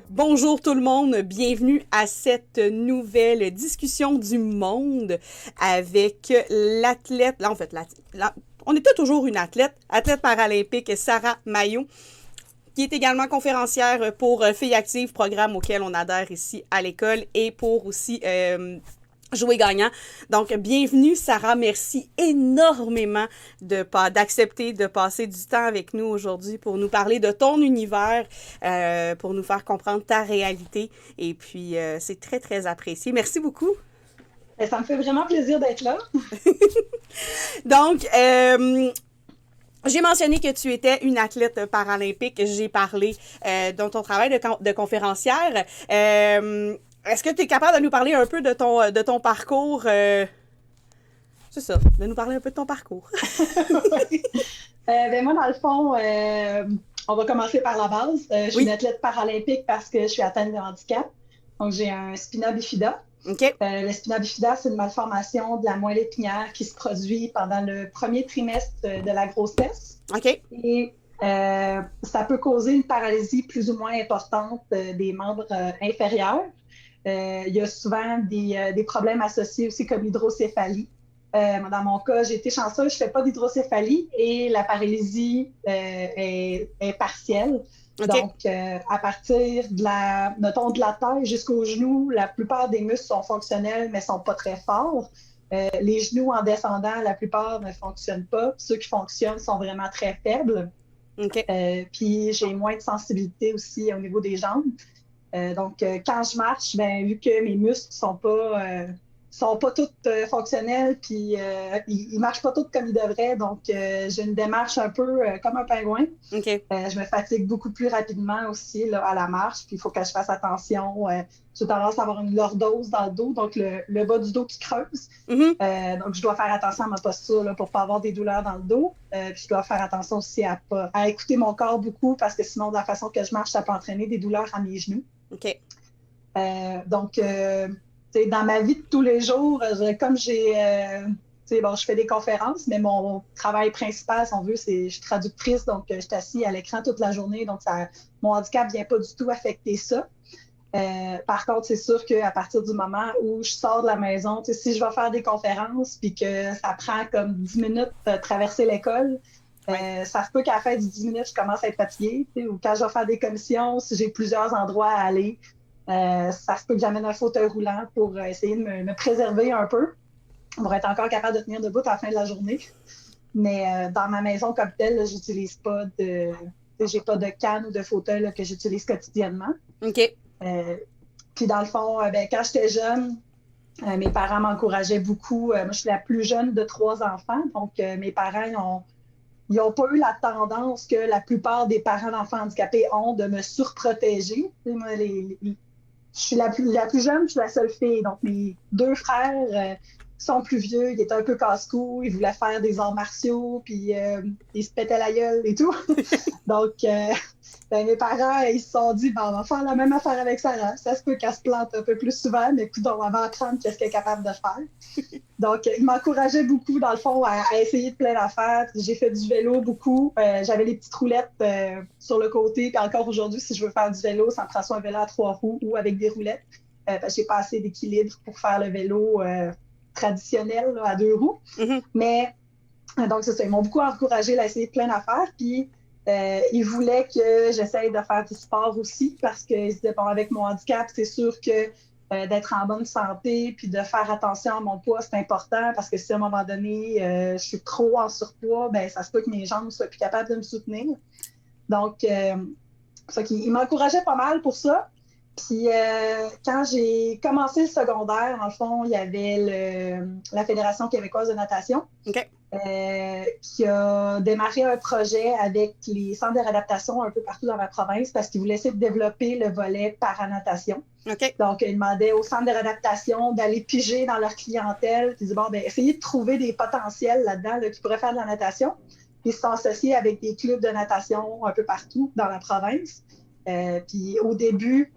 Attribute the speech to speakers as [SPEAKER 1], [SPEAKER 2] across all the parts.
[SPEAKER 1] Bonjour tout le monde, bienvenue à cette nouvelle discussion du monde avec l'athlète, on était toujours une athlète paralympique Sarah Maillot, qui est également conférencière pour Filles Actives, programme auquel on adhère ici à l'école, et pour aussi Jouer gagnant. Donc, bienvenue Sarah, merci énormément d'accepter de passer du temps avec nous aujourd'hui pour nous parler de ton univers, pour nous faire comprendre ta réalité, et puis c'est très, très apprécié. Merci beaucoup.
[SPEAKER 2] Ça me fait vraiment plaisir d'être là.
[SPEAKER 1] Donc, j'ai mentionné que tu étais une athlète paralympique. J'ai parlé de ton travail de conférencière. Est-ce que tu es capable de nous parler un peu de ton parcours? C'est ça, de nous parler un peu de ton parcours.
[SPEAKER 2] Moi, dans le fond, on va commencer par la base. Je suis une athlète paralympique parce que je suis atteinte de handicap. Donc, j'ai un spina bifida.
[SPEAKER 1] OK.
[SPEAKER 2] Le spina bifida, c'est une malformation de la moelle épinière qui se produit pendant le premier trimestre de la grossesse.
[SPEAKER 1] OK.
[SPEAKER 2] Et ça peut causer une paralysie plus ou moins importante des membres inférieurs. Il y a souvent des problèmes associés aussi comme l'hydrocéphalie. Dans mon cas, j'ai été chanceuse, je ne fais pas d'hydrocéphalie et la paralysie est partielle.
[SPEAKER 1] Okay.
[SPEAKER 2] Donc, à partir de la taille jusqu'aux genoux, la plupart des muscles sont fonctionnels, mais ne sont pas très forts. Les genoux en descendant, la plupart ne fonctionnent pas. Ceux qui fonctionnent sont vraiment très faibles.
[SPEAKER 1] Okay.
[SPEAKER 2] Puis, j'ai moins de sensibilité aussi au niveau des jambes. Donc, quand je marche, vu que mes muscles sont pas tous fonctionnels, puis ils marchent pas tous comme ils devraient. Donc, j'ai une démarche un peu comme un pingouin.
[SPEAKER 1] Okay.
[SPEAKER 2] Je me fatigue beaucoup plus rapidement aussi là, à la marche, puis il faut que je fasse attention. J'ai tendance à avoir une lordose dans le dos, donc le bas du dos qui creuse.
[SPEAKER 1] Mm-hmm.
[SPEAKER 2] Donc, je dois faire attention à ma posture là, pour ne pas avoir des douleurs dans le dos. Puis je dois faire attention aussi à écouter mon corps beaucoup, parce que sinon, de la façon que je marche, ça peut entraîner des douleurs à mes genoux.
[SPEAKER 1] OK.
[SPEAKER 2] Donc, dans ma vie de tous les jours, comme je fais des conférences, mais mon travail principal, si on veut, c'est je suis traductrice, donc je suis assise à l'écran toute la journée, donc mon handicap ne vient pas du tout affecter ça. Par contre, c'est sûr qu'à partir du moment où je sors de la maison, si je vais faire des conférences puis que ça prend comme 10 minutes de traverser l'école, ça se peut qu'à la fin de 10 minutes, je commence à être fatiguée. Ou quand je vais faire des commissions, si j'ai plusieurs endroits à aller, ça se peut que j'amène un fauteuil roulant pour essayer de me préserver un peu, pour être encore capable de tenir debout à la fin de la journée. Mais dans ma maison comme telle, j'utilise pas j'ai pas de canne ou de fauteuil là, que j'utilise quotidiennement.
[SPEAKER 1] OK.
[SPEAKER 2] Puis dans le fond, quand j'étais jeune, mes parents m'encourageaient beaucoup. Moi, je suis la plus jeune de 3 enfants, donc mes parents ils n'ont pas eu la tendance que la plupart des parents d'enfants handicapés ont de me surprotéger. Moi, je suis la plus jeune, je suis la seule fille. Donc, mes 2 frères sont plus vieux, ils étaient un peu casse-cou, ils voulaient faire des arts martiaux, puis ils se pétaient la gueule et tout. Donc, mes parents, ils se sont dit, on va faire la même affaire avec Sarah. Ça se peut qu'elle se plante un peu plus souvent, mais écoute, on va apprendre qu'est-ce qu'elle est capable de faire. Donc, ils m'encourageaient beaucoup, dans le fond, à essayer de plein d'affaires. J'ai fait du vélo beaucoup. J'avais les petites roulettes sur le côté. Puis encore aujourd'hui, si je veux faire du vélo, ça me prend soit un vélo à 3 roues ou avec des roulettes. Parce que j'ai pas assez d'équilibre pour faire le vélo traditionnel là, à 2 roues.
[SPEAKER 1] Mm-hmm.
[SPEAKER 2] Mais, donc, c'est ça. Ils m'ont beaucoup encouragé à essayer plein d'affaires. Puis, ils voulaient que j'essaye de faire du sport aussi parce qu'ils se disaient, bon, avec mon handicap, c'est sûr que d'être en bonne santé puis de faire attention à mon poids, c'est important parce que si à un moment donné, je suis trop en surpoids, ça se peut que mes jambes soient plus capables de me soutenir. Donc, ils m'encourageaient pas mal pour ça. Puis, quand j'ai commencé le secondaire, dans le fond, il y avait la Fédération québécoise de natation.
[SPEAKER 1] OK.
[SPEAKER 2] Qui a démarré un projet avec les centres de réadaptation un peu partout dans ma province parce qu'ils voulaient essayer de développer le volet paranatation.
[SPEAKER 1] Okay.
[SPEAKER 2] Donc, ils demandaient aux centres de réadaptation d'aller piger dans leur clientèle. Ils disaient, essayez de trouver des potentiels là-dedans là, qui pourraient faire de la natation. Ils se sont associés avec des clubs de natation un peu partout dans la province. Puis, au début,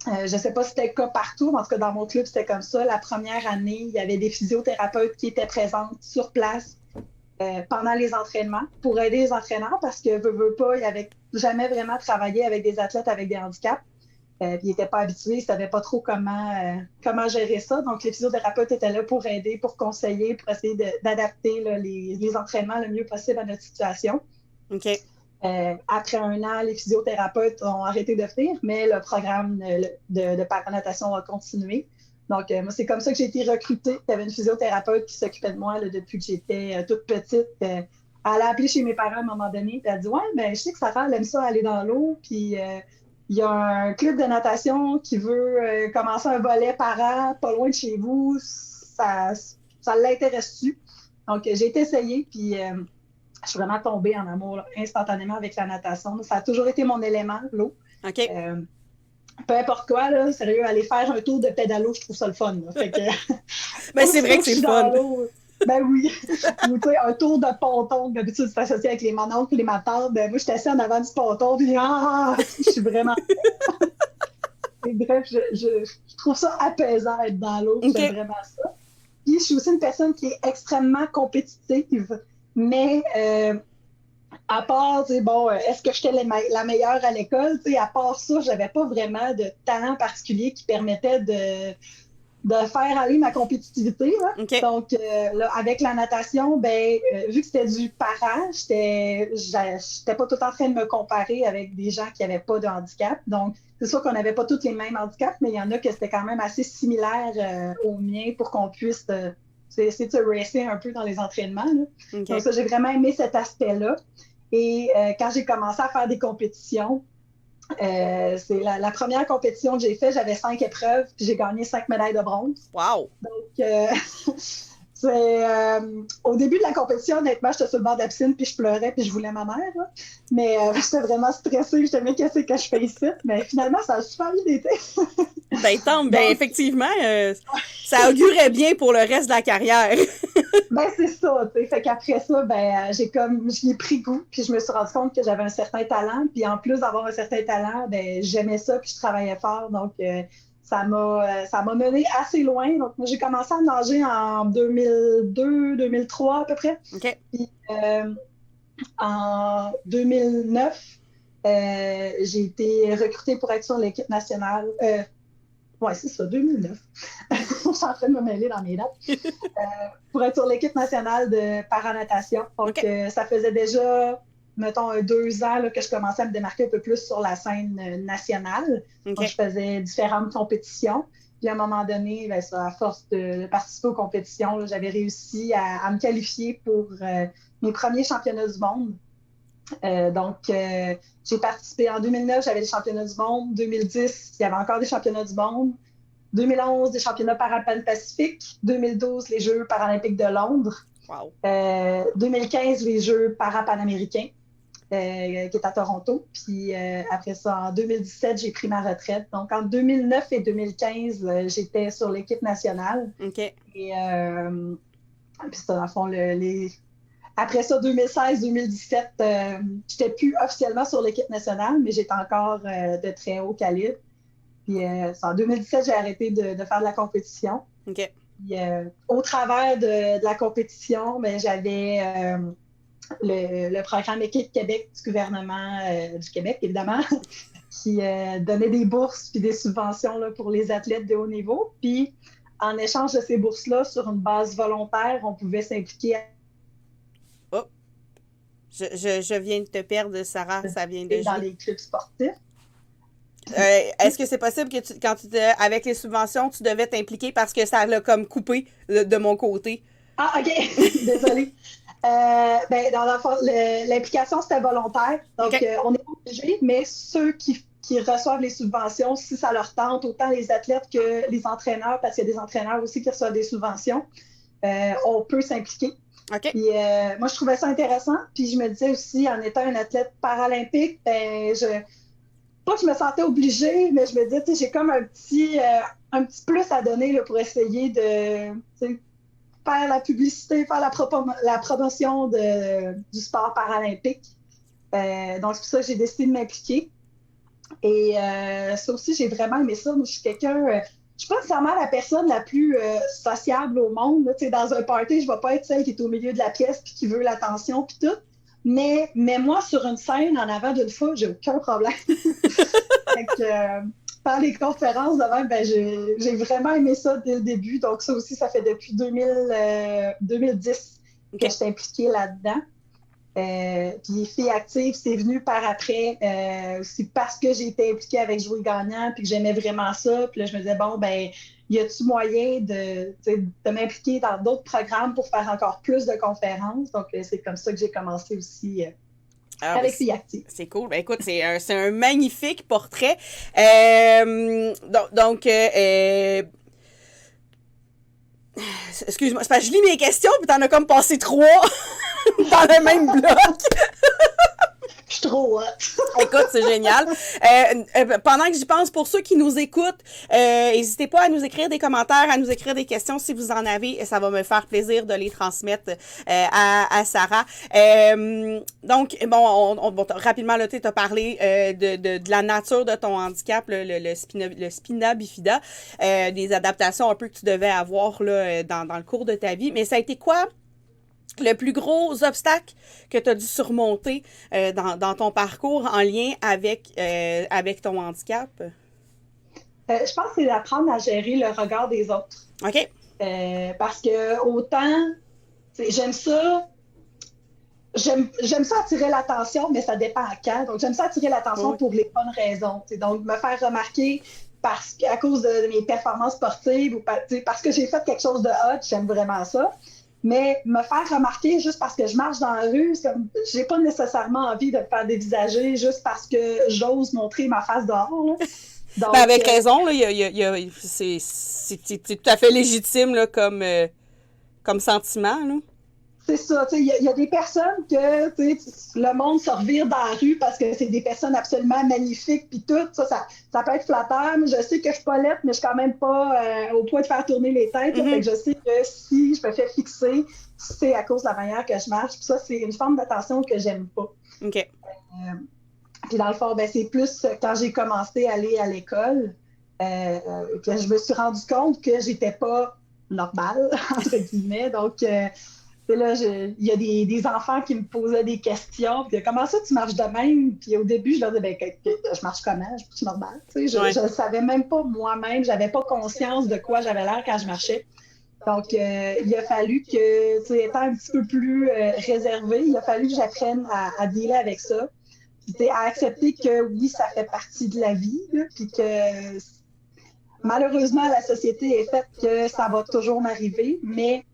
[SPEAKER 2] Je ne sais pas si c'était le cas partout, mais en tout cas, dans mon club, c'était comme ça. La première année, il y avait des physiothérapeutes qui étaient présentes sur place pendant les entraînements pour aider les entraîneurs parce que, veut pas, ils n'avaient jamais vraiment travaillé avec des athlètes avec des handicaps. Puis ils n'étaient pas habitués, ils ne savaient pas trop comment gérer ça. Donc, les physiothérapeutes étaient là pour aider, pour conseiller, pour essayer d'adapter là, les entraînements le mieux possible à notre situation.
[SPEAKER 1] OK.
[SPEAKER 2] Après 1 an, les physiothérapeutes ont arrêté de venir, mais le programme de paranatation a continué. Donc, moi, c'est comme ça que j'ai été recrutée. Il y avait une physiothérapeute qui s'occupait de moi là, depuis que j'étais toute petite. Elle a appelé chez mes parents à un moment donné. Puis elle a dit ouais, ben, je sais que Sarah, elle aime ça aller dans l'eau. Puis il y a un club de natation qui veut commencer un volet par an, pas loin de chez vous. Ça l'intéresse-tu? Donc, j'ai été essayée. Puis je suis vraiment tombée en amour là, instantanément avec la natation. Ça a toujours été mon élément, l'eau.
[SPEAKER 1] OK.
[SPEAKER 2] Peu importe quoi, là, sérieux, aller faire un tour de pédalo, je trouve ça le fun. Là. Fait que,
[SPEAKER 1] ben, c'est vrai que c'est le fun.
[SPEAKER 2] Ben oui. Ou tu sais, un tour de ponton, d'habitude, c'est associé avec les mononcles et les matantes. Ben, moi, je suis assise en avant du ponton, puis je suis vraiment. Et bref, je trouve ça apaisant être dans l'eau. Okay. J'aime vraiment ça. Puis, je suis aussi une personne qui est extrêmement compétitive, mais à part, tu sais, bon, est-ce que j'étais la meilleure à l'école? Tu sais, à part ça, j'avais pas vraiment de talent particulier qui permettait de faire aller ma compétitivité. Là. Okay. Donc, là, avec la natation, ben, vu que c'était du para, j'étais pas tout en train de me comparer avec des gens qui n'avaient pas de handicap. Donc, c'est sûr qu'on n'avait pas tous les mêmes handicaps, mais il y en a que c'était quand même assez similaire aux miens pour qu'on puisse essayer de se racer un peu dans les entraînements. Là. Okay. Donc, ça, j'ai vraiment aimé cet aspect-là. Et quand j'ai commencé à faire des compétitions, c'est la première compétition que j'ai faite, j'avais 5 épreuves, puis j'ai gagné 5 médailles de bronze.
[SPEAKER 1] Wow!
[SPEAKER 2] Donc, au début de la compétition, honnêtement, j'étais sur le bord de la piscine, puis je pleurais, puis je voulais ma mère. Là. Mais j'étais vraiment stressée, je me qu'est-ce que je fais ici. Mais finalement, ça a super bien été.
[SPEAKER 1] Ben, effectivement, ça augurait bien pour le reste de la carrière.
[SPEAKER 2] Ben, c'est ça, tu sais. Fait qu'après ça, ben, j'y ai pris goût, puis je me suis rendu compte que j'avais un certain talent. Puis en plus d'avoir un certain talent, ben, j'aimais ça, puis je travaillais fort. Donc, ça m'a mené assez loin. Donc, moi, j'ai commencé à nager en 2002, 2003 à peu près.
[SPEAKER 1] OK.
[SPEAKER 2] Puis, en 2009, j'ai été recrutée pour être sur l'équipe nationale. Oui, c'est ça, 2009. Je suis en train de me mêler dans mes dates. Pour être sur l'équipe nationale de paranatation. Donc, okay. Ça faisait déjà, mettons, 2 ans là, que je commençais à me démarquer un peu plus sur la scène nationale. Okay. Donc, je faisais différentes compétitions. Puis, à un moment donné, ben, à force de participer aux compétitions, là, j'avais réussi à me qualifier pour mes premiers championnats du monde. Donc, j'ai participé en 2009, j'avais les championnats du monde. 2010, il y avait encore des championnats du monde. 2011, des championnats parapacifiques. 2012, les Jeux paralympiques de Londres.
[SPEAKER 1] Wow.
[SPEAKER 2] 2015, les Jeux parapanaméricains, qui est à Toronto. Puis après ça, en 2017, j'ai pris ma retraite. Donc, en 2009 et 2015, j'étais sur l'équipe nationale.
[SPEAKER 1] OK.
[SPEAKER 2] Et puis, ça, dans le fond, après ça, 2016-2017, je n'étais plus officiellement sur l'équipe nationale, mais j'étais encore de très haut calibre. Puis en 2017, j'ai arrêté de faire de la compétition.
[SPEAKER 1] OK.
[SPEAKER 2] Puis, au travers de la compétition, ben, j'avais le programme Équipe Québec du gouvernement du Québec, évidemment, qui donnait des bourses puis des subventions là, pour les athlètes de haut niveau. Puis, en échange de ces bourses-là, sur une base volontaire, on pouvait s'impliquer
[SPEAKER 1] Je viens de te perdre, Sarah. Ça vient de
[SPEAKER 2] dans les clubs sportifs.
[SPEAKER 1] Est-ce que c'est possible que avec les subventions, tu devais t'impliquer parce que ça l'a comme coupé de mon côté?
[SPEAKER 2] Ah, OK. Désolée. Ben, dans l'implication, c'était volontaire. Donc, okay. On est obligé, mais ceux qui reçoivent les subventions, si ça leur tente, autant les athlètes que les entraîneurs, parce qu'il y a des entraîneurs aussi qui reçoivent des subventions, on peut s'impliquer.
[SPEAKER 1] Okay.
[SPEAKER 2] Puis, moi, je trouvais ça intéressant. Puis, je me disais aussi, en étant une athlète paralympique, ben, pas que je me sentais obligée, mais je me disais, j'ai comme un petit plus à donner là, pour essayer de faire la publicité, faire la promotion du sport paralympique. Donc, c'est pour ça que j'ai décidé de m'impliquer. Et ça aussi, j'ai vraiment aimé ça. Moi, je suis quelqu'un, je suis pas nécessairement la personne la plus sociable au monde. Là. Tu sais, dans un party, je ne vais pas être celle qui est au milieu de la pièce puis qui veut l'attention puis tout. Mais moi, sur une scène, en avant d'une foule, j'ai aucun problème. Fait que, par les conférences de même, ben, j'ai vraiment aimé ça dès le début. Donc, ça aussi, ça fait depuis 2010 que je suis impliquée là-dedans. Puis Filles actives, c'est venu par après, aussi parce que j'ai été impliquée avec Jouer gagnant, puis que j'aimais vraiment ça. Puis là, je me disais, bon, ben, y a-tu moyen de m'impliquer dans d'autres programmes pour faire encore plus de conférences? Donc, c'est comme ça que j'ai commencé aussi avec Filles actives.
[SPEAKER 1] C'est cool. Ben, écoute, c'est un magnifique portrait. Donc, excuse-moi, c'est parce que je lis mes questions, puis t'en as comme passé 3 dans le même bloc.
[SPEAKER 2] Je suis trop hot.
[SPEAKER 1] Écoute, c'est génial. Pendant que j'y pense, pour ceux qui nous écoutent, n'hésitez pas à nous écrire des commentaires, à nous écrire des questions si vous en avez. Ça va me faire plaisir de les transmettre à Sarah. Donc, bon, rapidement, tu as parlé de la nature de ton handicap, le spina bifida, des adaptations un peu que tu devais avoir là, dans le cours de ta vie. Mais ça a été quoi le plus gros obstacle que tu as dû surmonter dans ton parcours en lien avec ton handicap?
[SPEAKER 2] Je pense que c'est d'apprendre à gérer le regard des autres.
[SPEAKER 1] OK.
[SPEAKER 2] Parce que autant, j'aime ça attirer l'attention, mais ça dépend à quand. Donc, j'aime ça attirer l'attention pour les bonnes raisons. Donc, me faire remarquer à cause de mes performances sportives ou parce que j'ai fait quelque chose de hot, j'aime vraiment ça. Mais me faire remarquer juste parce que je marche dans la rue, c'est comme, j'ai pas nécessairement envie de me faire dévisager juste parce que j'ose montrer ma face dehors. Là. Donc,
[SPEAKER 1] avec raison, là, c'est tout à fait légitime là, comme sentiment. Là.
[SPEAKER 2] C'est ça. Il y a des personnes que le monde se revire dans la rue parce que c'est des personnes absolument magnifiques puis tout. Ça peut être flatteur. Mais je sais que je suis pas laide, mais je suis quand même pas au point de faire tourner les têtes. Là, fait que je sais que si je me fais fixer, c'est à cause de la manière que je marche. Puis ça, c'est une forme d'attention que j'aime pas.
[SPEAKER 1] OK.
[SPEAKER 2] Puis dans le fond, ben, c'est plus quand j'ai commencé à aller à l'école que je me suis rendu compte que j'étais pas normale, entre guillemets. Donc, là, il y a des enfants qui me posaient des questions. Puis, comment ça, tu marches de même? Puis au début, je leur disais, ben, je marche comment? Je suis normale. Je ne savais même pas moi-même. Je n'avais pas conscience de quoi j'avais l'air quand je marchais. Donc, il a fallu que, étant un petit peu plus réservée, il a fallu que j'apprenne à dealer avec ça. Puis, à accepter que oui, ça fait partie de la vie. Là, puis que malheureusement, la société est faite que ça va toujours m'arriver. Mais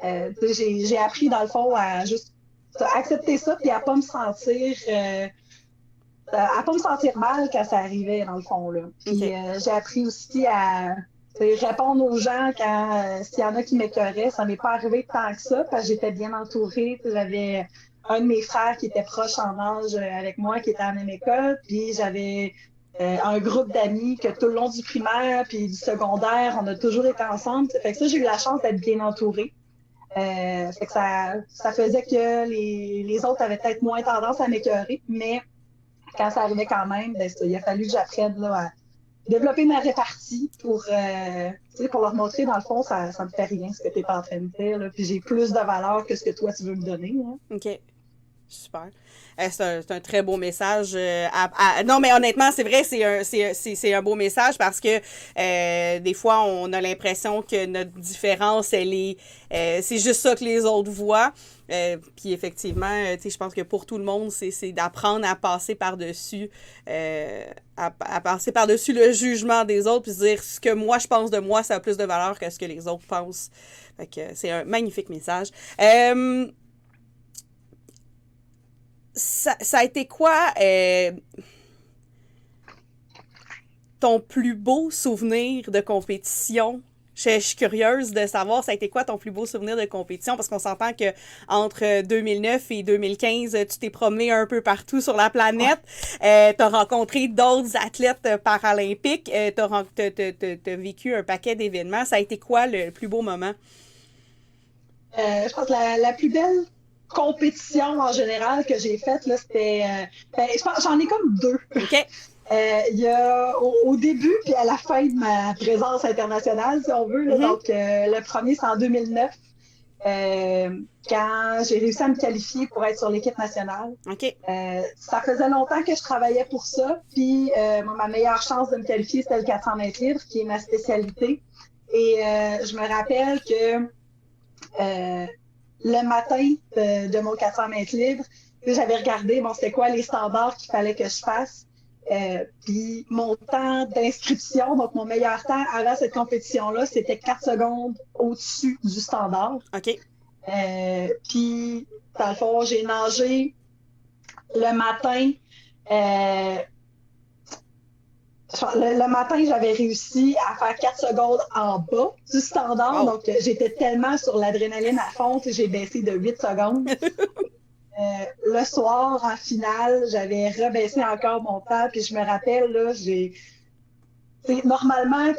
[SPEAKER 2] j'ai appris, dans le fond, à juste accepter ça puis à pas me sentir mal quand ça arrivait, dans le fond. Là. Puis j'ai appris aussi à répondre aux gens quand s'il y en a qui m'écœuraient. Ça m'est pas arrivé tant que ça parce que j'étais bien entourée. J'avais un de mes frères qui était proche en âge avec moi, qui était à la même école. Puis j'avais un groupe d'amis que tout le long du primaire puis du secondaire, on a toujours été ensemble. Fait que ça, j'ai eu la chance d'être bien entourée. Fait que ça faisait que les autres avaient peut-être moins tendance à m'écœurer, mais quand ça arrivait quand même, ben, il a fallu que j'apprenne là, à développer ma répartie pour leur montrer, dans le fond, ça me fait rien ce que tu es en train de faire. Là, puis j'ai plus de valeur que ce que toi, tu veux me donner. Hein.
[SPEAKER 1] OK. Super. C'est un très beau message. Non, mais honnêtement, c'est vrai, c'est un beau message parce que des fois, on a l'impression que notre différence, c'est juste ça que les autres voient. Puis effectivement, je pense que pour tout le monde, c'est d'apprendre à passer par-dessus à passer par-dessus le jugement des autres puis se dire ce que moi je pense de moi, ça a plus de valeur que ce que les autres pensent. Fait que c'est un magnifique message. Ça a été quoi ton plus beau souvenir de compétition? Je suis curieuse de savoir, ça a été quoi ton plus beau souvenir de compétition? Parce qu'on s'entend que entre 2009 et 2015, tu t'es promené un peu partout sur la planète. T'as rencontré d'autres athlètes paralympiques. T'as vécu un paquet d'événements. Ça a été quoi le plus beau moment?
[SPEAKER 2] Je pense que la plus belle compétition en général que j'ai faite, là, c'était... je pense, j'en ai comme 2.
[SPEAKER 1] OK.
[SPEAKER 2] Il y a au début puis à la fin de ma présence internationale, si on veut. Là, donc, le premier, c'est en 2009, quand j'ai réussi à me qualifier pour être sur l'équipe nationale.
[SPEAKER 1] OK.
[SPEAKER 2] Ça faisait longtemps que je travaillais pour ça. Puis, ma meilleure chance de me qualifier, c'était le 400 mètres libres, qui est ma spécialité. Et je me rappelle que le matin de mon 400 mètres libres, j'avais regardé, c'était quoi les standards qu'il fallait que je fasse. Puis mon temps d'inscription, donc mon meilleur temps avant cette compétition-là, c'était 4 secondes au-dessus du standard.
[SPEAKER 1] OK.
[SPEAKER 2] Puis, dans le fond, j'ai nagé le matin. Le matin, j'avais réussi à faire 4 secondes en bas du standard.
[SPEAKER 1] Wow.
[SPEAKER 2] Donc, j'étais tellement sur l'adrénaline à fond que j'ai baissé de 8 secondes. Le soir, en finale, j'avais rebaissé encore mon temps. Puis je me rappelle, là, normalement,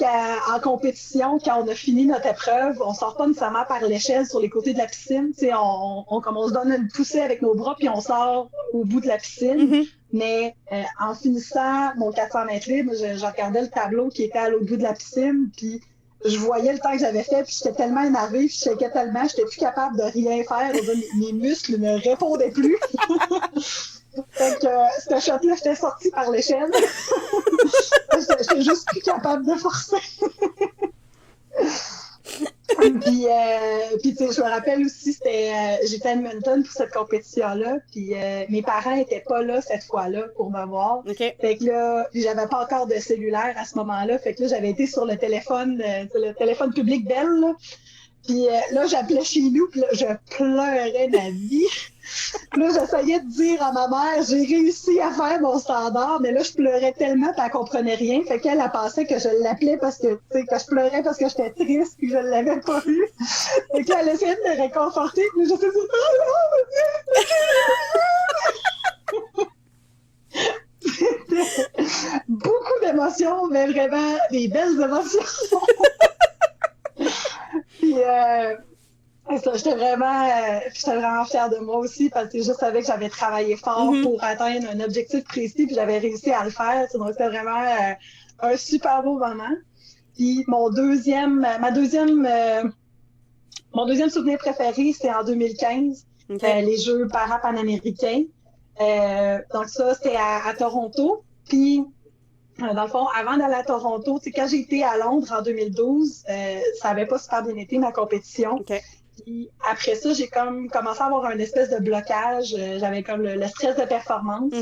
[SPEAKER 2] en compétition, quand on a fini notre épreuve, on sort pas nécessairement par l'échelle sur les côtés de la piscine. Comme on se donne une poussée avec nos bras, puis on sort au bout de la piscine. Mais en finissant mon 400 mètres libre, je regardais le tableau qui était à l'autre bout de la piscine, puis je voyais le temps que j'avais fait, puis j'étais tellement énervée, puis je shakeais tellement, j'étais plus capable de rien faire. Mes muscles ne répondaient plus. Fait que ce shot-là, j'étais sortie par l'échelle. J'étais juste plus capable de forcer. Puis tu sais, je me rappelle aussi, j'étais à Edmonton pour cette compétition-là, puis mes parents étaient pas là cette fois-là pour me voir.
[SPEAKER 1] Okay.
[SPEAKER 2] Fait que là, j'avais pas encore de cellulaire à ce moment-là, fait que là, j'avais été sur le téléphone public Bell, là. Puis là, j'appelais chez nous, puis là, je pleurais ma vie. Là, j'essayais de dire à ma mère, j'ai réussi à faire mon standard, mais là, je pleurais tellement qu'elle comprenait rien. Fait qu'elle, elle pensait que je l'appelais parce que, tu sais, que je pleurais parce que j'étais triste puis que je l'avais pas vu. Fait qu'elle essayait de me réconforter, puis je faisais beaucoup d'émotions, mais vraiment des belles émotions. Puis, j'étais vraiment fière de moi aussi parce que je savais que j'avais travaillé fort pour atteindre un objectif précis puis j'avais réussi à le faire. Donc, c'était vraiment un super beau moment. Puis, mon deuxième souvenir préféré, c'est en 2015, les Jeux para-panaméricains. Donc, ça, c'était à Toronto. Puis, dans le fond, avant d'aller à Toronto, quand j'ai été à Londres en 2012, ça n'avait pas super bien été ma compétition.
[SPEAKER 1] Okay.
[SPEAKER 2] Puis après ça, j'ai comme commencé à avoir un espèce de blocage. J'avais comme le stress de performance.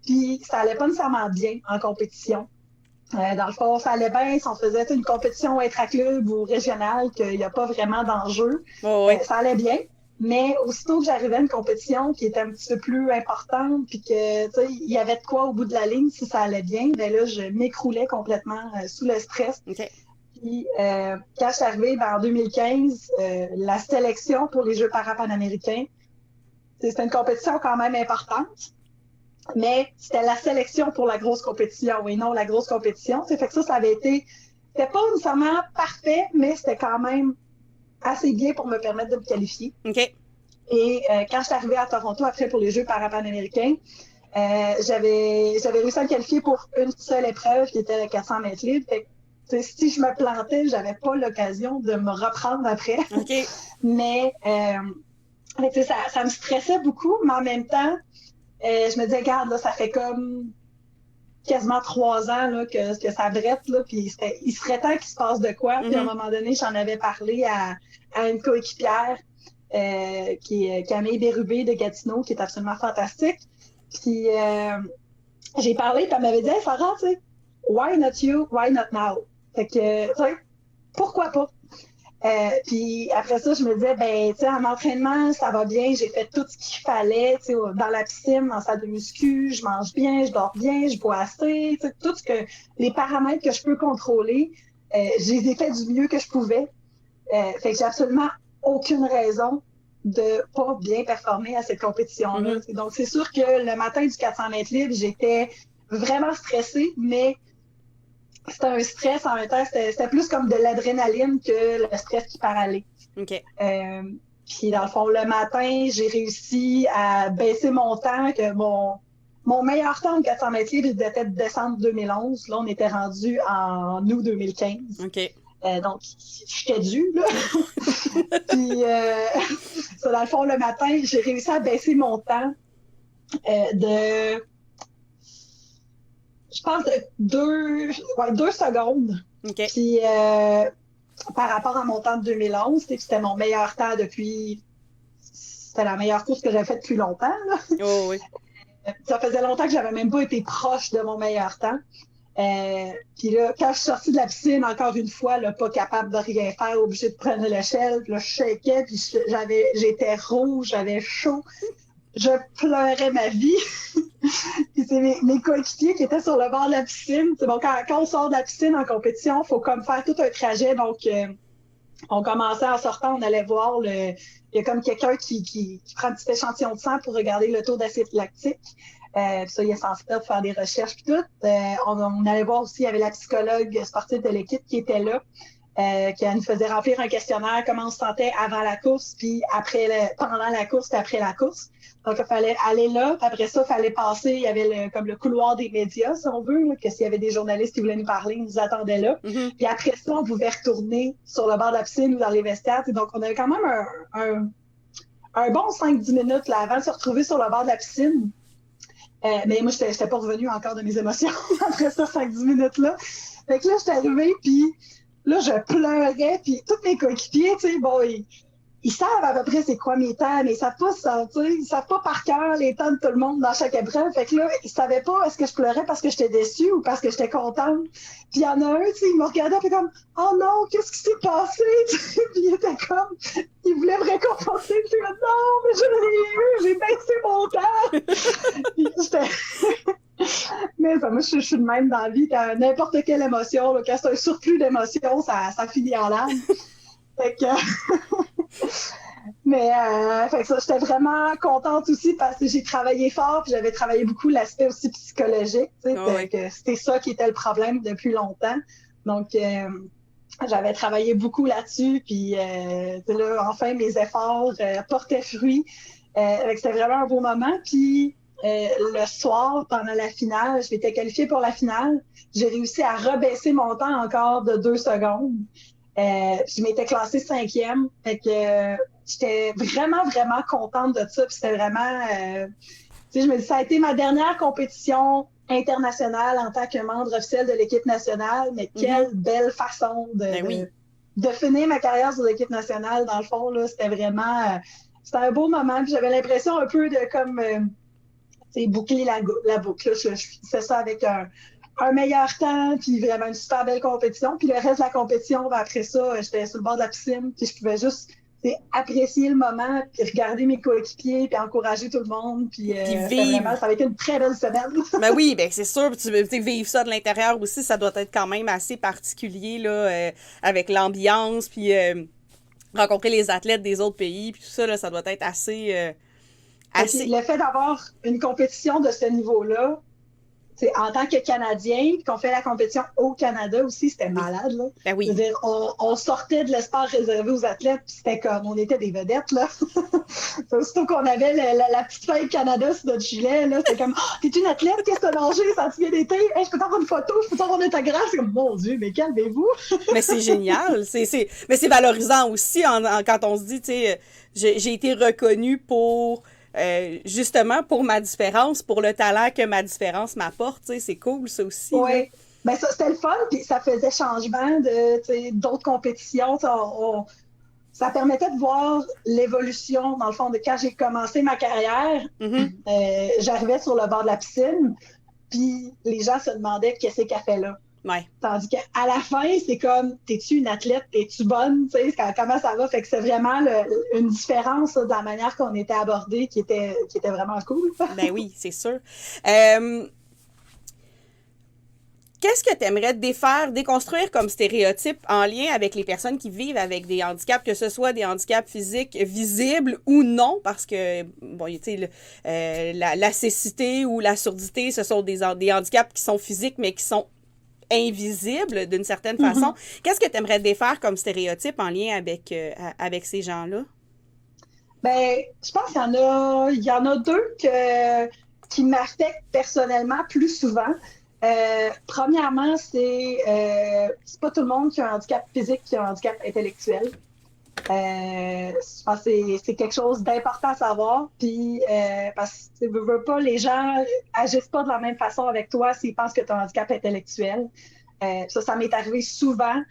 [SPEAKER 2] Puis ça allait pas nécessairement bien en compétition. Dans le fond, ça allait bien si on faisait une compétition intra-club ou régionale, qu'il n'y a pas vraiment d'enjeu. Ça allait bien. Mais aussitôt que j'arrivais à une compétition qui était un petit peu plus importante, puis que, tu sais, il y avait de quoi au bout de la ligne si ça allait bien, ben là, je m'écroulais complètement sous le stress.
[SPEAKER 1] Okay.
[SPEAKER 2] Puis, quand je suis arrivée, en 2015, la sélection pour les Jeux para-panaméricains, c'était une compétition quand même importante, mais c'était la sélection pour la grosse compétition et non la grosse compétition. Fait que ça avait été, c'était pas nécessairement parfait, mais c'était quand même assez bien pour me permettre de me qualifier.
[SPEAKER 1] Okay.
[SPEAKER 2] Et quand je suis arrivée à Toronto après pour les Jeux para-panaméricains, j'avais réussi à me qualifier pour une seule épreuve qui était le 400 mètres libre. Fait que, si je me plantais, j'avais pas l'occasion de me reprendre après.
[SPEAKER 1] Okay.
[SPEAKER 2] Mais ça me stressait beaucoup, mais en même temps, je me disais, regarde, là, ça fait comme quasiment 3 ans là, que ça brette, là, puis il serait temps qu'il se passe de quoi. Puis à un moment donné, j'en avais parlé à une coéquipière qui est Camille Bérubé de Gatineau, qui est absolument fantastique. Puis j'ai parlé, puis elle m'avait dit, hey, Sarah, tu sais, why not you, why not now? Fait que, tu sais, pourquoi pas? Puis après ça, je me disais, ben, tu sais, en entraînement, ça va bien, j'ai fait tout ce qu'il fallait, tu sais, dans la piscine, en salle de muscu, je mange bien, je dors bien, je bois assez, tu sais, tout ce que, les paramètres que je peux contrôler, je les ai fait du mieux que je pouvais. Fait que j'ai absolument aucune raison de pas bien performer à cette compétition-là. Donc, c'est sûr que le matin du 400 mètres libre, j'étais vraiment stressée, mais c'était un stress en même temps, c'était plus comme de l'adrénaline que le stress qui paralyse.
[SPEAKER 1] Okay.
[SPEAKER 2] Puis dans le fond, le matin, j'ai réussi à baisser mon temps, que Mon meilleur temps en 400 mètres libres, il datait de décembre 2011. Là, on était rendu en août 2015.
[SPEAKER 1] OK.
[SPEAKER 2] Donc, j'étais due, là. Puis, ça, dans le fond, le matin, j'ai réussi à baisser mon temps de, je pense, de 2 secondes.
[SPEAKER 1] OK.
[SPEAKER 2] Puis, par rapport à mon temps de 2011, c'était mon meilleur temps depuis... C'était la meilleure course que j'avais faite depuis longtemps, là.
[SPEAKER 1] Oh, oui.
[SPEAKER 2] Ça faisait longtemps que j'avais même pas été proche de mon meilleur temps. Puis là, quand je suis sortie de la piscine, encore une fois, là, pas capable de rien faire, obligée de prendre l'échelle, puis là, je shakais, puis j'étais rouge, j'avais chaud, je pleurais ma vie. Puis c'est mes coéquipiers qui étaient sur le bord de la piscine. C'est bon, quand on sort de la piscine en compétition, il faut comme faire tout un trajet. Donc, on commençait en sortant, on allait voir il y a comme quelqu'un qui prend un petit échantillon de sang pour regarder le taux d'acide lactique. Ça, il est censé faire des recherches puis tout. On allait voir aussi, il y avait la psychologue sportive de l'équipe qui était là, qui nous faisait remplir un questionnaire, comment on se sentait avant la course, puis pendant la course, puis après la course. Donc, il fallait aller là. Puis après ça, il fallait passer. Il y avait comme le couloir des médias, si on veut, là, que s'il y avait des journalistes qui voulaient nous parler, ils nous attendaient là.
[SPEAKER 1] Mm-hmm.
[SPEAKER 2] Puis après ça, on pouvait retourner sur le bord de la piscine ou dans les vestiaires. Et donc, on avait quand même un bon 5-10 minutes là, avant de se retrouver sur le bord de la piscine. Mais moi, je n'étais pas revenue encore de mes émotions après ça, 5-10 minutes-là. Fait que là, je suis arrivée, puis là, je pleurais, puis tous mes coéquipiers, tu sais, bon, ils savent à peu près c'est quoi mes temps, mais ils savent pas ça, tu sais, ils savent pas par cœur les temps de tout le monde dans chaque épreuve. Fait que là, ils savaient pas est-ce que je pleurais parce que j'étais déçue ou parce que j'étais contente. Puis il y en a un, tu sais, il me regardait, puis comme, oh non, qu'est-ce qui s'est passé? Puis il était comme, il voulait me réconforter. Puis il m'a dit, non, mais je l'ai eu, j'ai baissé mon temps. Puis j'étais... Mais ça, moi, je suis de même dans la vie. Quand n'importe quelle émotion, là, quand c'est un surplus d'émotions, ça finit en larmes. Fait que... Mais fait que ça, j'étais vraiment contente aussi parce que j'ai travaillé fort puis j'avais travaillé beaucoup l'aspect aussi psychologique. Que c'était ça qui était le problème depuis longtemps. Donc, j'avais travaillé beaucoup là-dessus. Puis là, enfin, mes efforts portaient fruit. C'était vraiment un beau moment. Puis le soir, pendant la finale, je m'étais qualifiée pour la finale. J'ai réussi à rebaisser mon temps encore de 2 secondes. Je m'étais classée 5e. Fait que j'étais vraiment, vraiment contente de ça. Puis c'était vraiment... tu sais, je me dis, ça a été ma dernière compétition internationale en tant que membre officiel de l'équipe nationale. Mais quelle belle façon de finir ma carrière sur l'équipe nationale. Dans le fond, là, c'était vraiment... c'était un beau moment. Puis j'avais l'impression un peu de comme... boucler la boucle. Là. Je fais ça avec un meilleur temps, puis vraiment une super belle compétition. Puis le reste de la compétition, après ça, j'étais sur le bord de la piscine, puis je pouvais juste apprécier le moment, puis regarder mes coéquipiers, puis encourager tout le monde. Puis
[SPEAKER 1] vivre.
[SPEAKER 2] Ça avait été une très belle semaine.
[SPEAKER 1] Ben oui, ben c'est sûr. Tu vivre ça de l'intérieur aussi, ça doit être quand même assez particulier là, avec l'ambiance, puis rencontrer les athlètes des autres pays, puis tout ça, là, ça doit être assez...
[SPEAKER 2] Le fait d'avoir une compétition de ce niveau-là, en tant que Canadien, qu'on fait la compétition au Canada aussi, c'était malade. Là.
[SPEAKER 1] Ben oui.
[SPEAKER 2] Je veux dire, on sortait de l'espace réservé aux athlètes, puis c'était comme, on était des vedettes. Là. Surtout qu'on avait la petite feuille Canada sur notre gilet. Là, c'était comme, oh, t'es une athlète, qu'est-ce que t'as mangé? Ça te vient d'été? Hey, je peux t'avoir une photo, je peux t'avoir un autographe. C'est comme, mon Dieu, mais calmez-vous.
[SPEAKER 1] Mais c'est génial. Mais c'est valorisant aussi quand on se dit, tu sais, j'ai été reconnue pour... justement pour ma différence, pour le talent que ma différence m'apporte, tu sais, c'est cool ça aussi.
[SPEAKER 2] Oui, ben ça c'était le fun, puis ça faisait changement d'autres compétitions. Ça permettait de voir l'évolution, dans le fond, de quand j'ai commencé ma carrière. J'arrivais sur le bord de la piscine, puis les gens se demandaient qu'est-ce qu'elle fait là.
[SPEAKER 1] Ouais.
[SPEAKER 2] Tandis qu'à la fin, c'est comme, t'es-tu une athlète, t'es-tu bonne, tu sais, comment ça va? Fait que c'est vraiment une différence là, de la manière qu'on était abordé qui était vraiment cool.
[SPEAKER 1] Ben oui, c'est sûr. Qu'est-ce que tu aimerais déconstruire comme stéréotype en lien avec les personnes qui vivent avec des handicaps, que ce soit des handicaps physiques visibles ou non, parce que, bon, tu sais, la cécité ou la surdité, ce sont des handicaps qui sont physiques, mais qui sont invisibles d'une certaine façon. Qu'est-ce que tu aimerais défaire comme stéréotype en lien avec ces gens-là?
[SPEAKER 2] Ben, je pense qu'il y en a deux qui m'affectent personnellement plus souvent. Premièrement, c'est pas tout le monde qui a un handicap physique, qui a un handicap intellectuel. Je pense que c'est quelque chose d'important à savoir. Puis, parce que veux pas, les gens agissent pas de la même façon avec toi s'ils pensent que tu as un handicap intellectuel. Ça m'est arrivé souvent.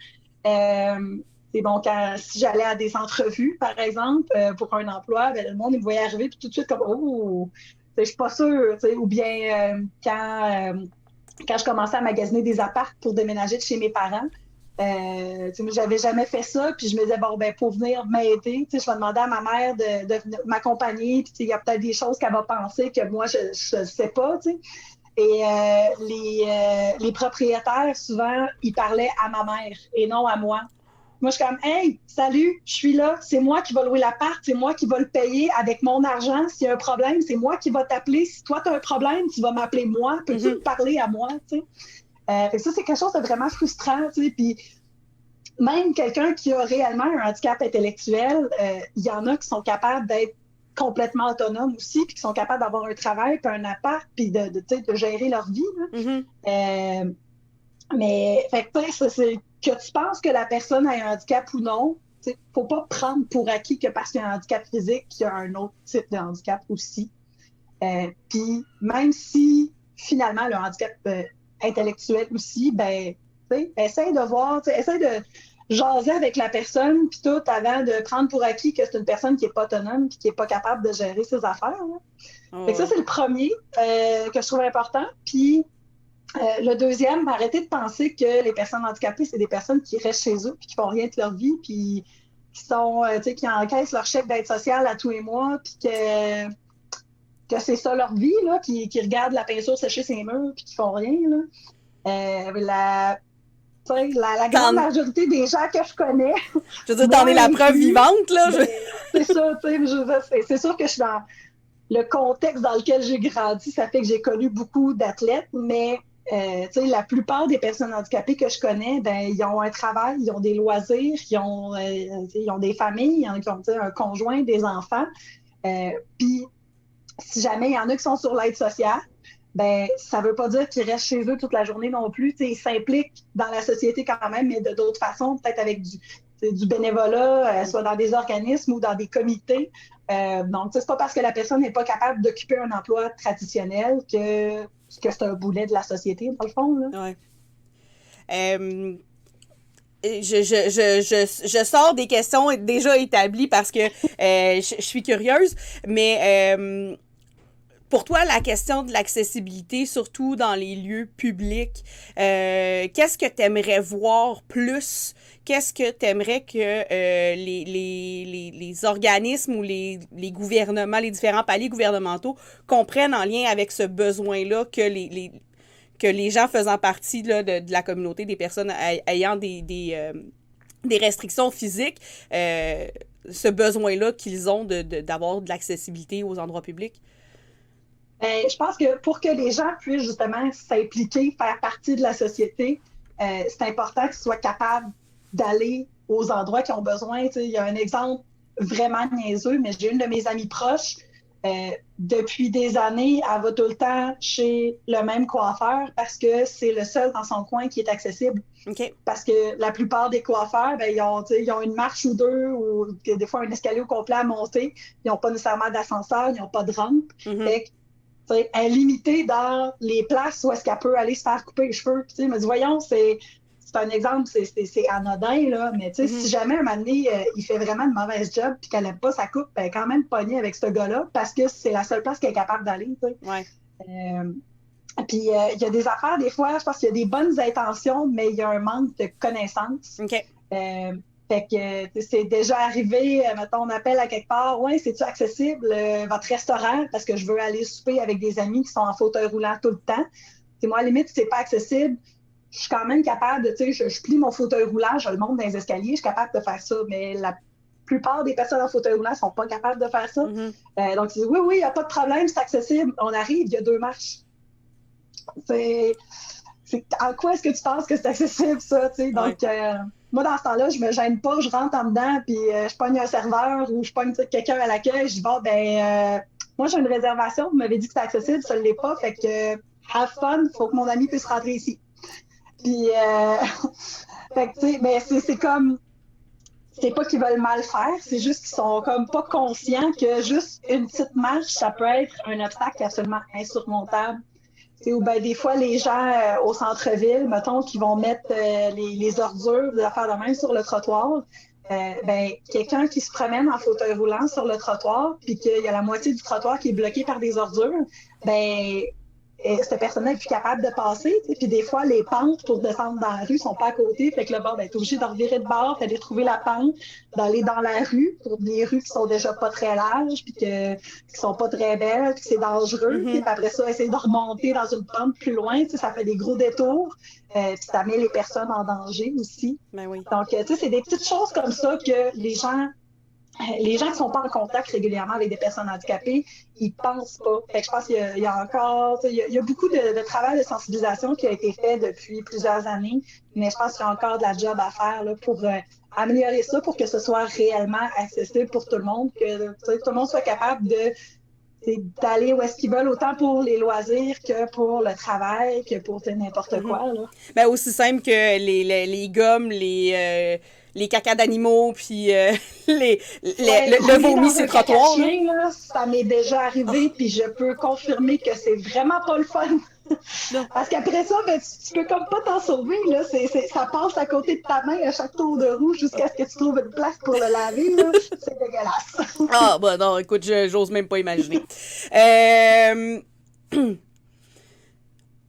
[SPEAKER 2] C'est bon, si j'allais à des entrevues, par exemple, pour un emploi, ben, le monde il me voyait arriver, puis tout de suite, comme, oh, je suis pas sûre. Ou bien, quand je commençais à magasiner des apparts pour déménager de chez mes parents, j'avais jamais fait ça, puis je me disais, bon, ben, pour venir m'aider, je vais demander à ma mère de m'accompagner, puis il y a peut-être des choses qu'elle va penser que moi, je ne sais pas, tu sais. Et les propriétaires, souvent, ils parlaient à ma mère et non à moi. Moi, je suis comme, hey, salut, je suis là, c'est moi qui va louer l'appart, c'est moi qui va le payer avec mon argent. S'il y a un problème, c'est moi qui va t'appeler. Si toi, tu as un problème, tu vas m'appeler moi. Peux-tu me parler à moi, tu sais? Ça, c'est quelque chose de vraiment frustrant, tu sais. Puis même quelqu'un qui a réellement un handicap intellectuel, il y en a qui sont capables d'être complètement autonomes aussi, puis qui sont capables d'avoir un travail, puis un appart, puis de gérer leur vie. Mais, fait que, c'est que tu penses que la personne a un handicap ou non, il ne faut pas prendre pour acquis que parce qu'il y a un handicap physique, qu'il y a un autre type de handicap aussi. Puis, même si, finalement, le handicap intellectuel aussi, ben, essaye de voir, essaye de jaser avec la personne, puis tout, avant de prendre pour acquis que c'est une personne qui n'est pas autonome, puis qui n'est pas capable de gérer ses affaires. Fait que ça, c'est le premier que je trouve important. Puis, le deuxième, arrêter de penser que les personnes handicapées, c'est des personnes qui restent chez eux, puis qui font rien de leur vie, puis qui encaissent leur chèque d'aide sociale à tous les mois, puis que c'est ça leur vie, là, qui regardent la peinture sécher ses murs, puis qui font rien. Là. La grande majorité des gens que je connais.
[SPEAKER 1] Je veux dire, t'en es la preuve vivante, là.
[SPEAKER 2] C'est ça, tu sais, c'est sûr que je suis dans le contexte dans lequel j'ai grandi, ça fait que j'ai connu beaucoup d'athlètes, mais la plupart des personnes handicapées que je connais, ben, ils ont un travail, ils ont des loisirs, ils ont des familles, ils ont un conjoint, des enfants. Puis, si jamais il y en a qui sont sur l'aide sociale, ben, ça ne veut pas dire qu'ils restent chez eux toute la journée non plus. Ils s'impliquent dans la société quand même, mais de d'autres façons, peut-être avec du bénévolat, soit dans des organismes ou dans des comités. Donc, c'est pas parce que la personne n'est pas capable d'occuper un emploi traditionnel que c'est un boulet de la société, dans le fond.
[SPEAKER 1] Oui. Je sors des questions déjà établies parce que je suis curieuse, mais pour toi, la question de l'accessibilité, surtout dans les lieux publics, qu'est-ce que tu aimerais voir plus? Qu'est-ce que tu aimerais que les organismes ou les gouvernements, les différents paliers gouvernementaux comprennent en lien avec ce besoin-là que les gens faisant partie là, de la communauté, des personnes ayant des restrictions physiques, ce besoin-là qu'ils ont d'avoir de l'accessibilité aux endroits publics?
[SPEAKER 2] Je pense que pour que les gens puissent justement s'impliquer, faire partie de la société, c'est important qu'ils soient capables d'aller aux endroits qui ont besoin. Il y a un exemple vraiment niaiseux, mais j'ai une de mes amies proches. Depuis des années, elle va tout le temps chez le même coiffeur parce que c'est le seul dans son coin qui est accessible.
[SPEAKER 1] Okay.
[SPEAKER 2] Parce que la plupart des coiffeurs, ben, ils ont une marche ou deux ou des fois un escalier au complet à monter. Ils n'ont pas nécessairement d'ascenseur, ils n'ont pas de rampe. Fait que, elle est limitée dans les places où est-ce qu'elle peut aller se faire couper les cheveux. Puis, me dit, voyons, c'est un exemple, c'est anodin, là, mais si jamais un moment donné, il fait vraiment de mauvais job puis qu'elle n'aime pas sa coupe, elle est quand même pognée avec ce gars-là parce que c'est la seule place qu'elle est capable d'aller.
[SPEAKER 1] Ouais.
[SPEAKER 2] Puis il y a des affaires, des fois, je pense qu'il y a des bonnes intentions, mais il y a un manque de connaissances.
[SPEAKER 1] Okay.
[SPEAKER 2] Fait que c'est déjà arrivé, mettons, on appelle à quelque part, ouais, c'est-tu accessible, votre restaurant, parce que je veux aller souper avec des amis qui sont en fauteuil roulant tout le temps. T'sais, moi, à la limite, si c'est pas accessible, je suis quand même capable de, je plie mon fauteuil roulant, je le monte dans les escaliers, je suis capable de faire ça, mais la plupart des personnes en fauteuil roulant sont pas capables de faire ça. Donc, tu dis, oui, il n'y a pas de problème, c'est accessible. On arrive, il y a 2 marches. En quoi est-ce que tu penses que c'est accessible, ça, tu sais? Donc, moi, dans ce temps-là, je me gêne pas, je rentre en dedans, puis je pogne un serveur ou je pogne quelqu'un à l'accueil, je dis, bon, ben, moi, j'ai une réservation, vous m'avez dit que c'était accessible, ça ne l'est pas, fait que have fun, il faut que mon ami puisse rentrer ici. Puis, fait que, tu sais, mais c'est comme, c'est pas qu'ils veulent mal faire, c'est juste qu'ils sont comme pas conscients que juste une petite marche, ça peut être un obstacle absolument insurmontable. T'sais, ou ben des fois, les gens au centre-ville, mettons, qui vont mettre les ordures, des affaires de même sur le trottoir, ben, quelqu'un qui se promène en fauteuil roulant sur le trottoir, puis qu'il y a la moitié du trottoir qui est bloqué par des ordures, ben, cette personne-là est plus capable de passer. Puis des fois, les pentes pour descendre dans la rue sont pas à côté. Fait que là, bon, ben, t'es obligé de revirer de bord, d'aller trouver la pente, d'aller dans la rue pour des rues qui sont déjà pas très larges, puis qui sont pas très belles, puis que c'est dangereux. Puis après ça, essayer de remonter dans une pente plus loin, ça fait des gros détours. Puis ça met les personnes en danger aussi.
[SPEAKER 1] Ben oui.
[SPEAKER 2] Donc, tu sais, c'est des petites choses comme ça que les gens qui ne sont pas en contact régulièrement avec des personnes handicapées, ils pensent pas. Fait que je pense qu'il y a encore, il y a beaucoup de travail de sensibilisation qui a été fait depuis plusieurs années, mais je pense qu'il y a encore de la job à faire là, pour améliorer ça, pour que ce soit réellement accessible pour tout le monde, que tout le monde soit capable d'aller où est-ce qu'ils veulent, autant pour les loisirs que pour le travail, que pour n'importe quoi. Là.
[SPEAKER 1] Ben, aussi simple que les gommes, les cacas d'animaux, puis le vomi sur le trottoir.
[SPEAKER 2] Chien, là, ça m'est déjà arrivé, puis je peux confirmer que c'est vraiment pas le fun. Parce qu'après ça, ben, tu peux comme pas t'en sauver. Là. Ça passe à côté de ta main à chaque tour de roue jusqu'à ce que tu trouves une place pour le laver. Là. C'est dégueulasse.
[SPEAKER 1] Ah, bah non, écoute, j'ose même pas imaginer.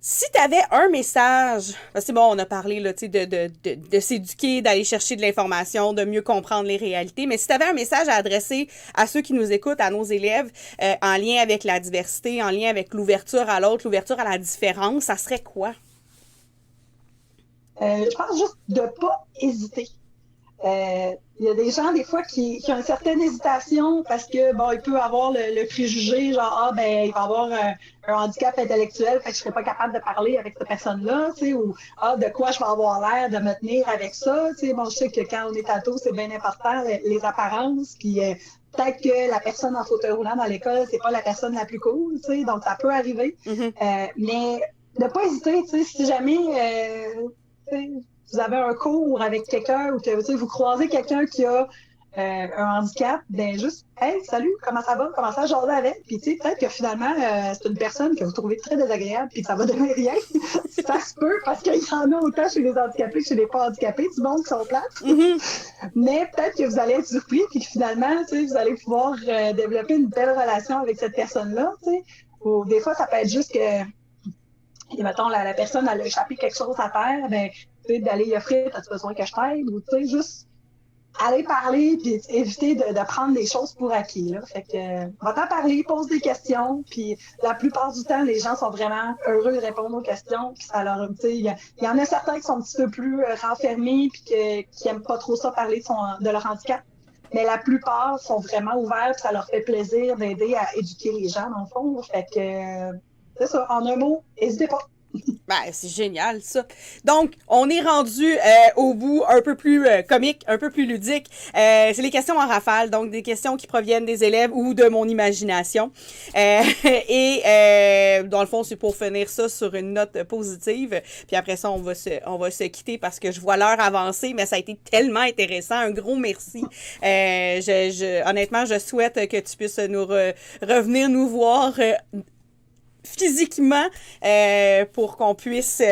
[SPEAKER 1] Si tu avais un message, parce que bon, on a parlé là, de s'éduquer, d'aller chercher de l'information, de mieux comprendre les réalités, mais si tu avais un message à adresser à ceux qui nous écoutent, à nos élèves, en lien avec la diversité, en lien avec l'ouverture à l'autre, l'ouverture à la différence, ça serait quoi?
[SPEAKER 2] Je pense juste de ne pas hésiter. Il y a des gens, des fois, qui ont une certaine hésitation parce que, bon, il peut avoir le préjugé, genre, ah, ben, il va avoir un handicap intellectuel, fait que je serais pas capable de parler avec cette personne-là, tu sais, ou, ah, de quoi je vais avoir l'air de me tenir avec ça, tu sais. Bon, je sais que quand on est ado, c'est bien important, les apparences, puis peut-être que la personne en fauteuil roulant dans l'école, c'est pas la personne la plus cool, tu sais, donc ça peut arriver. Mais de pas hésiter, tu sais, si jamais, vous avez un cours avec quelqu'un ou que vous croisez quelqu'un qui a un handicap, ben juste « Hey, salut, comment ça va? Comment ça, jaser avec? » Puis tu sais, peut-être que finalement, c'est une personne que vous trouvez très désagréable puis que ça va donner rien. Ça se peut parce qu'il y en a autant chez les handicapés que chez les pas handicapés, du monde qui sont plates. Mais peut-être que vous allez être surpris puis que finalement, vous allez pouvoir développer une belle relation avec cette personne-là. Ou des fois, ça peut être juste que, et mettons, la personne, elle a échappé quelque chose à terre, ben d'aller y offrir, as-tu besoin que je t'aide? Ou juste aller parler puis éviter de prendre les choses pour acquis. Là. Fait que va t'en parler, pose des questions, puis la plupart du temps, les gens sont vraiment heureux de répondre aux questions. Puis ça leur, il y en a certains qui sont un petit peu plus renfermés puis qui aiment pas trop ça parler de leur handicap. Mais la plupart sont vraiment ouverts, puis ça leur fait plaisir d'aider à éduquer les gens, dans le fond. Fait que c'est ça, en un mot, n'hésitez pas.
[SPEAKER 1] Ben, c'est génial, ça. Donc, on est rendu au bout un peu plus comique, un peu plus ludique. C'est les questions en rafale, donc des questions qui proviennent des élèves ou de mon imagination. Dans le fond, c'est pour finir ça sur une note positive. Puis après ça, on va se quitter parce que je vois l'heure avancer, mais ça a été tellement intéressant. Un gros merci. Honnêtement, je souhaite que tu puisses revenir nous voir physiquement pour qu'on puisse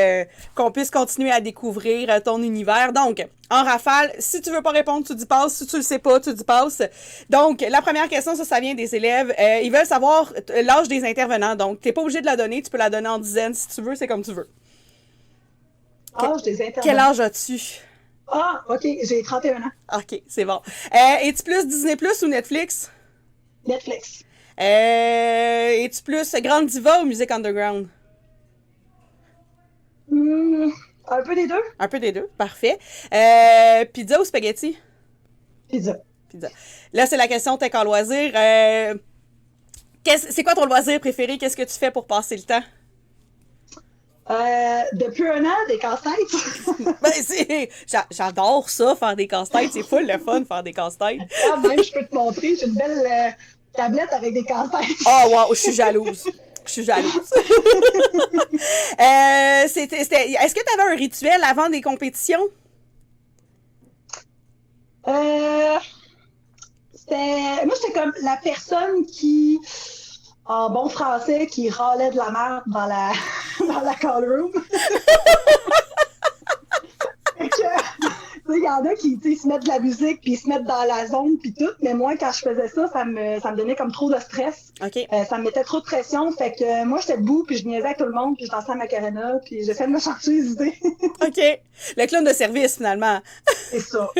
[SPEAKER 1] continuer à découvrir ton univers. Donc, en rafale, si tu veux pas répondre, tu dis passe. Si tu le sais pas, tu dis passe. Donc, la première question, ça vient des élèves. Ils veulent savoir l'âge des intervenants. Donc, t'es pas obligé de la donner. Tu peux la donner en dizaines si tu veux. C'est comme tu veux.
[SPEAKER 2] Âge des intervenants.
[SPEAKER 1] Quel âge as-tu?
[SPEAKER 2] Ah, OK. J'ai 31 ans.
[SPEAKER 1] OK, c'est bon. Es-tu plus Disney Plus ou Netflix?
[SPEAKER 2] Netflix.
[SPEAKER 1] Es-tu plus grande diva ou musique underground?
[SPEAKER 2] Un peu des deux.
[SPEAKER 1] Un peu des deux, parfait. Pizza ou spaghetti?
[SPEAKER 2] Pizza.
[SPEAKER 1] Là, c'est la question tech en loisir. C'est quoi ton loisir préféré? Qu'est-ce que tu fais pour passer le temps?
[SPEAKER 2] Depuis un an, des casse-têtes.
[SPEAKER 1] J'adore ça, faire des casse-têtes. C'est full le fun, faire des casse-têtes.
[SPEAKER 2] Même, je peux te montrer. J'ai une belle tablette avec des campagnes.
[SPEAKER 1] Oh, wow, je suis jalouse. Je suis jalouse. Est-ce que tu avais un rituel avant des compétitions?
[SPEAKER 2] Moi, j'étais comme la personne qui, en bon français, qui râlait de la merde dans la call room. Il y en a qui se mettent de la musique, puis ils se mettent dans la zone, puis tout. Mais moi, quand je faisais ça, ça me donnait comme trop de stress.
[SPEAKER 1] OK.
[SPEAKER 2] Ça me mettait trop de pression. Fait que moi, j'étais debout, puis je niaisais avec tout le monde, puis je dansais à Macarena, puis j'essayais de me changer les idées.
[SPEAKER 1] OK. Le clown de service, finalement.
[SPEAKER 2] C'est ça.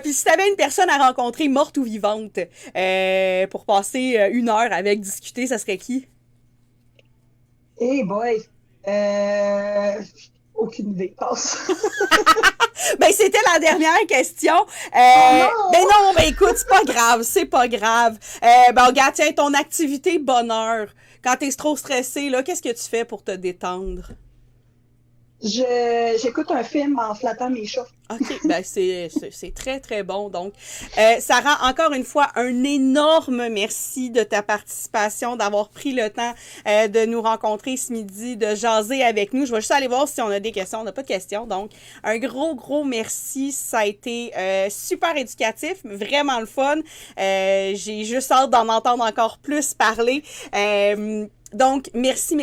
[SPEAKER 1] Puis si tu avais une personne à rencontrer, morte ou vivante, pour passer 1 heure avec discuter, ça serait qui?
[SPEAKER 2] Hey boy! Aucune idée. Passe.
[SPEAKER 1] Ben, c'était la dernière question.
[SPEAKER 2] Non!
[SPEAKER 1] Ben non, ben écoute, c'est pas grave. Ben regarde, tiens, ton activité bonheur. Quand t'es trop stressé, là, qu'est-ce que tu fais pour te détendre?
[SPEAKER 2] J'écoute un film en flattant mes chats.
[SPEAKER 1] OK, ben c'est très, très bon. Donc, Sarah, encore une fois, un énorme merci de ta participation, d'avoir pris le temps de nous rencontrer ce midi, de jaser avec nous. Je vais juste aller voir si on a des questions. On n'a pas de questions. Donc, un gros merci. Ça a été super éducatif, vraiment le fun. J'ai juste hâte d'en entendre encore plus parler. Donc, merci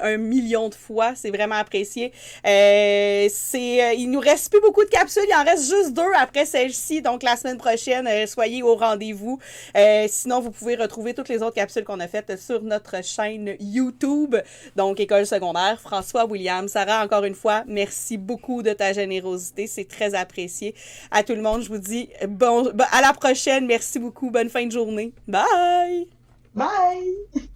[SPEAKER 1] 1 million de fois. C'est vraiment apprécié. Il nous reste plus beaucoup de capsules. Il en reste juste 2 après celle-ci. Donc, la semaine prochaine, soyez au rendez-vous. Sinon, vous pouvez retrouver toutes les autres capsules qu'on a faites sur notre chaîne YouTube. Donc, École secondaire, François William. Sarah, encore une fois, merci beaucoup de ta générosité. C'est très apprécié. À tout le monde, je vous dis à la prochaine. Merci beaucoup. Bonne fin de journée. Bye!
[SPEAKER 2] Bye!